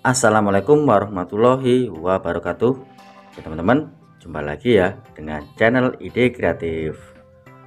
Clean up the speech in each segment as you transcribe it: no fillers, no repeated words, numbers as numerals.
Assalamualaikum warahmatullahi wabarakatuh. Oke teman-teman, jumpa lagi ya dengan channel Ide Kreatif.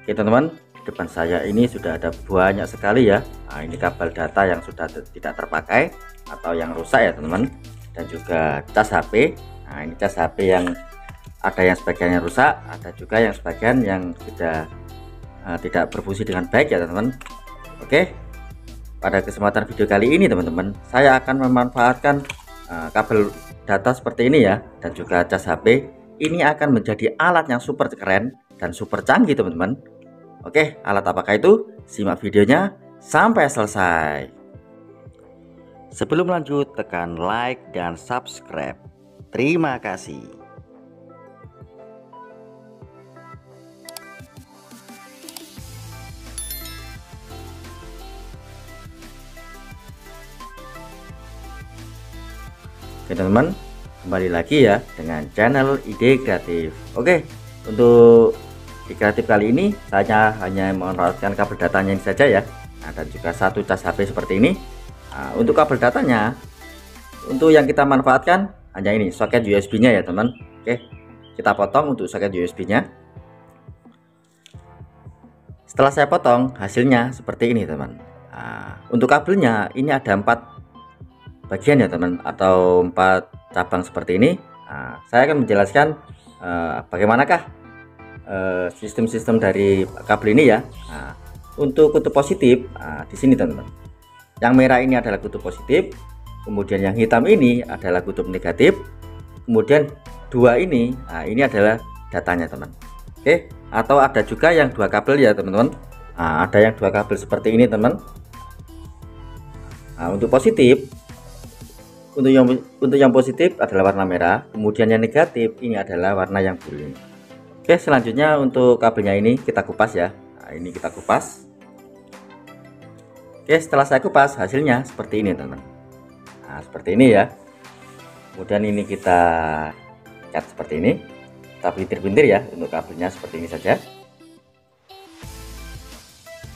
Oke teman-teman, di depan saya ini sudah ada banyak sekali ya. Nah, ini kabel data yang sudah tidak terpakai atau yang rusak ya teman-teman, dan juga cas HP. Nah, ini cas HP yang ada yang sebagian yang rusak, ada juga yang sebagian yang sudah tidak berfungsi dengan baik ya teman-teman. Oke, pada kesempatan video kali ini teman-teman, saya akan memanfaatkan kabel data seperti ini ya, dan juga cas HP. Ini akan menjadi alat yang super keren dan super canggih teman-teman. Oke, alat apakah itu? Simak videonya sampai selesai. Sebelum lanjut, tekan like dan subscribe. Terima kasih. Oke teman-teman, kembali lagi ya dengan channel Ide Kreatif. Oke, untuk di kreatif kali ini saya hanya memanfaatkan kabel datanya ini saja ya. Nah, dan juga satu cas HP seperti ini. Nah, untuk kabel datanya, untuk yang kita manfaatkan hanya ini soket USB nya ya teman. Oke, kita potong untuk soket USB nya. Setelah saya potong, hasilnya seperti ini teman. Nah, untuk kabelnya ini ada 4 bagian ya teman, atau 4 cabang seperti ini. Nah, saya akan menjelaskan bagaimanakah sistem-sistem dari kabel ini ya. Nah, untuk kutub positif di sini teman-teman, yang merah ini adalah kutub positif, kemudian yang hitam ini adalah kutub negatif, kemudian dua ini ini adalah datanya teman. Oke, atau ada juga yang dua kabel ya teman-teman. Nah, ada yang dua kabel seperti ini teman. Nah, untuk positif, untuk yang positif adalah warna merah, kemudian yang negatif ini adalah warna yang biru. Oke, selanjutnya untuk kabelnya ini kita kupas ya. Nah, ini kita kupas. Oke, setelah saya kupas hasilnya seperti ini teman. Nah, seperti ini ya. Kemudian ini kita cat seperti ini, kita bintir-bintir ya. Untuk kabelnya seperti ini saja.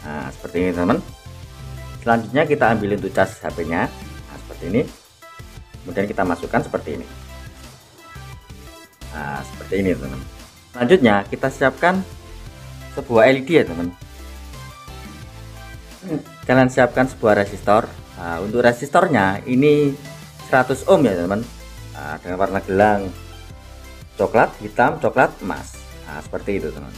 Nah, seperti ini teman. Selanjutnya kita ambil untuk cas HP-nya. Nah, seperti ini. Kemudian kita masukkan seperti ini. Nah, seperti ini teman. Selanjutnya kita siapkan sebuah LED ya teman. Kalian siapkan sebuah resistor. Nah, untuk resistornya ini 100 ohm ya teman. Nah, dengan warna gelang coklat, hitam, coklat, emas. Nah, seperti itu teman.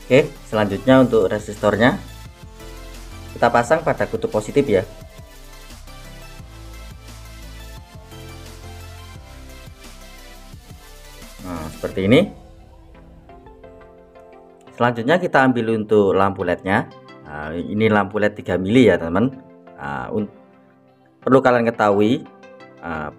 Oke, selanjutnya untuk resistornya kita pasang pada kutub positif ya. Nah, seperti ini. Selanjutnya kita ambil untuk lampu LED-nya. Nah, ini lampu LED 3 mili ya teman. Nah, perlu kalian ketahui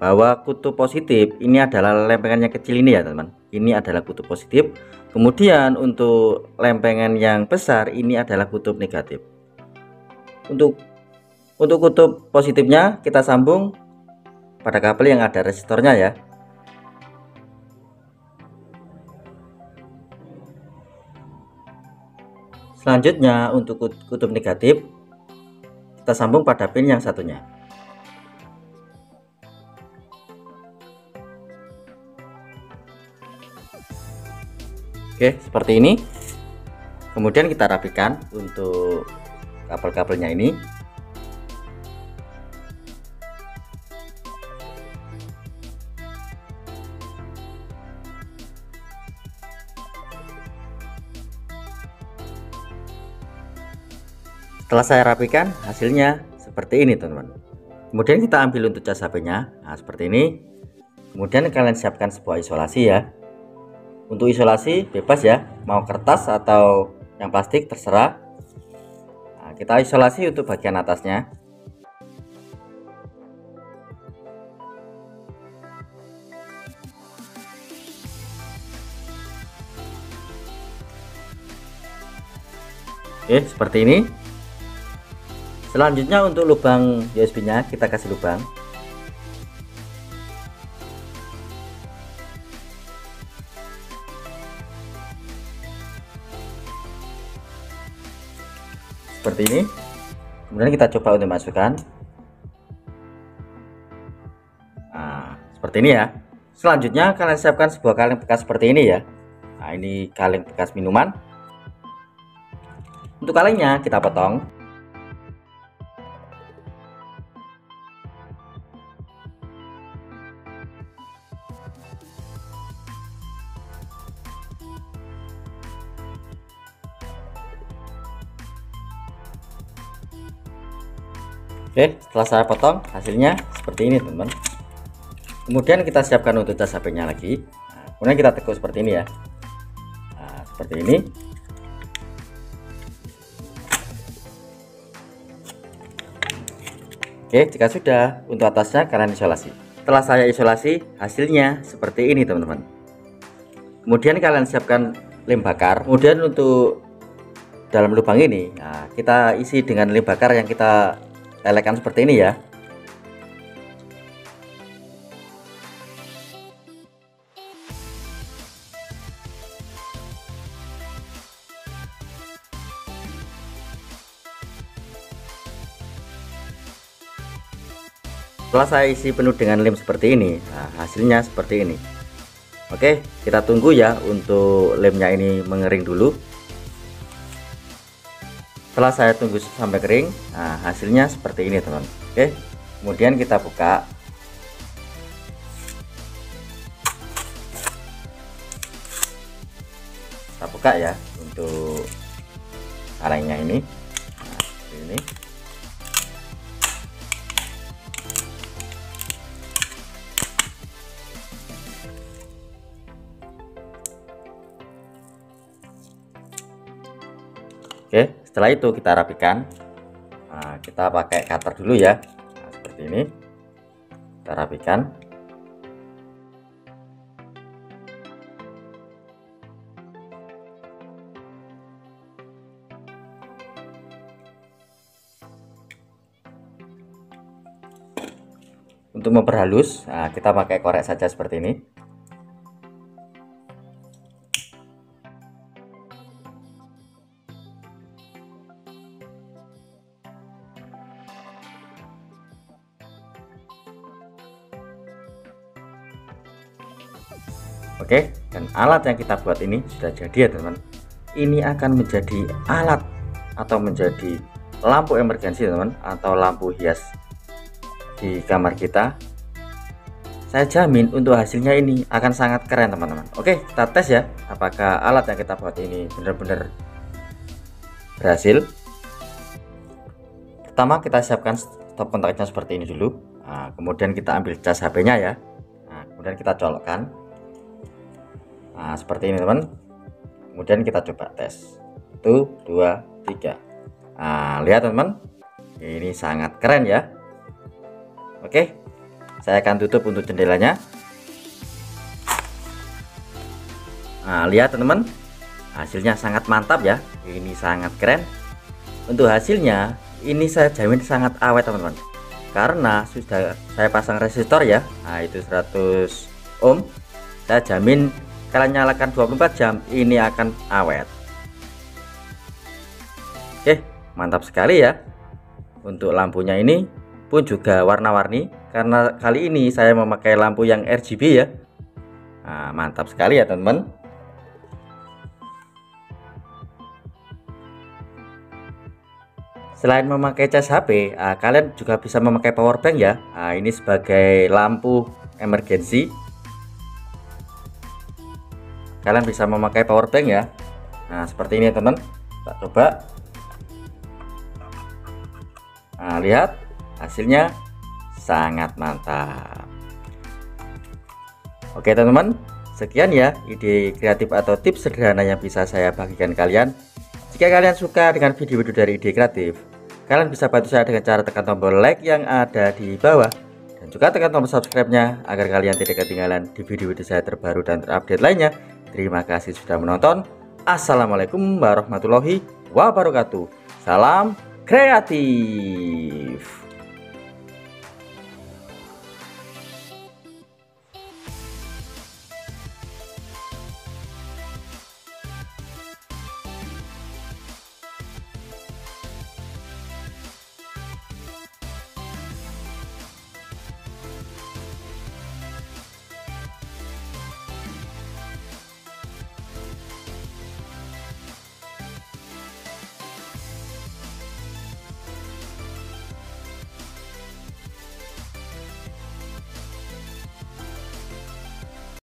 bahwa kutub positif ini adalah lempengan yang kecil ini ya teman. Ini adalah kutub positif. Kemudian untuk lempengan yang besar ini adalah kutub negatif. Untuk kutub positifnya kita sambung pada kabel yang ada resistornya ya. Selanjutnya untuk kutub negatif kita sambung pada pin yang satunya. Oke, seperti ini. Kemudian kita rapikan untuk kabel-kabelnya ini. Setelah saya rapikan, hasilnya seperti ini teman-teman. Kemudian kita ambil untuk cas HP-nya. Nah, seperti ini. Kemudian kalian siapkan sebuah isolasi ya. Untuk isolasi bebas ya, mau kertas atau yang plastik terserah. Nah, kita isolasi untuk bagian atasnya. Oke, seperti ini. Selanjutnya untuk lubang USB-nya kita kasih lubang. Seperti ini. Kemudian kita coba untuk masukkan. Nah, seperti ini ya. Selanjutnya kalian siapkan sebuah kaleng bekas seperti ini ya. Nah, ini kaleng bekas minuman. Untuk kalengnya kita potong. Oke, setelah saya potong hasilnya seperti ini teman-teman. Kemudian kita siapkan untuk cas HP-nya lagi. Nah, kemudian kita tekuk seperti ini ya. Nah, seperti ini. Oke, jika sudah, untuk atasnya kalian isolasi. Setelah saya isolasi, hasilnya seperti ini teman-teman. Kemudian kalian siapkan lem bakar. Kemudian untuk dalam lubang ini, nah, kita isi dengan lem bakar yang kita lelekan seperti ini ya. Setelah saya isi penuh dengan lem seperti ini, nah, hasilnya seperti ini. Oke, kita tunggu ya untuk lemnya ini mengering dulu. Setelah saya tunggu sampai kering, nah hasilnya seperti ini teman. Oke, kemudian kita buka. Kita buka ya untuk kalengnya ini. Nah, seperti ini. Oke, setelah itu kita rapikan. Nah, kita pakai cutter dulu ya. Nah, seperti ini. Kita rapikan. Untuk memperhalus, nah, kita pakai korek saja seperti ini. Oke, dan alat yang kita buat ini sudah jadi ya teman. Ini akan menjadi alat atau menjadi lampu emergensi teman, atau lampu hias di kamar kita. Saya jamin untuk hasilnya ini akan sangat keren teman-teman. Oke, kita tes ya apakah alat yang kita buat ini benar-benar berhasil. Pertama kita siapkan stop kontaknya seperti ini dulu. Nah, kemudian kita ambil cas HP-nya ya. Nah, kemudian kita colokkan. Nah, seperti ini teman. Kemudian kita coba tes. 1, 2, 3. Nah, lihat teman. Ini sangat keren ya. Oke. Saya akan tutup untuk jendelanya. Nah, lihat teman. Hasilnya sangat mantap ya. Ini sangat keren. Untuk hasilnya ini saya jamin sangat awet teman-teman. Karena sudah saya pasang resistor ya. Nah, itu 100 ohm. Saya jamin kalian nyalakan 24 jam ini akan awet. Oke, mantap sekali ya. Untuk lampunya ini pun juga warna-warni, karena kali ini saya memakai lampu yang RGB ya. Nah, mantap sekali ya teman-teman. Selain memakai cas HP, kalian juga bisa memakai power bank ya. Nah, ini sebagai lampu emergensi. Kalian bisa memakai power bank ya. Nah, seperti ini teman. Kita coba. Nah, lihat hasilnya sangat mantap. Oke teman-teman, sekian ya ide kreatif atau tips sederhana yang bisa saya bagikan kalian. Jika kalian suka dengan video-video dari Ide Kreatif, kalian bisa bantu saya dengan cara tekan tombol like yang ada di bawah, dan juga tekan tombol subscribe-nya agar kalian tidak ketinggalan di video-video saya terbaru dan terupdate lainnya. Terima kasih sudah menonton. Assalamualaikum warahmatullahi wabarakatuh. Salam kreatif.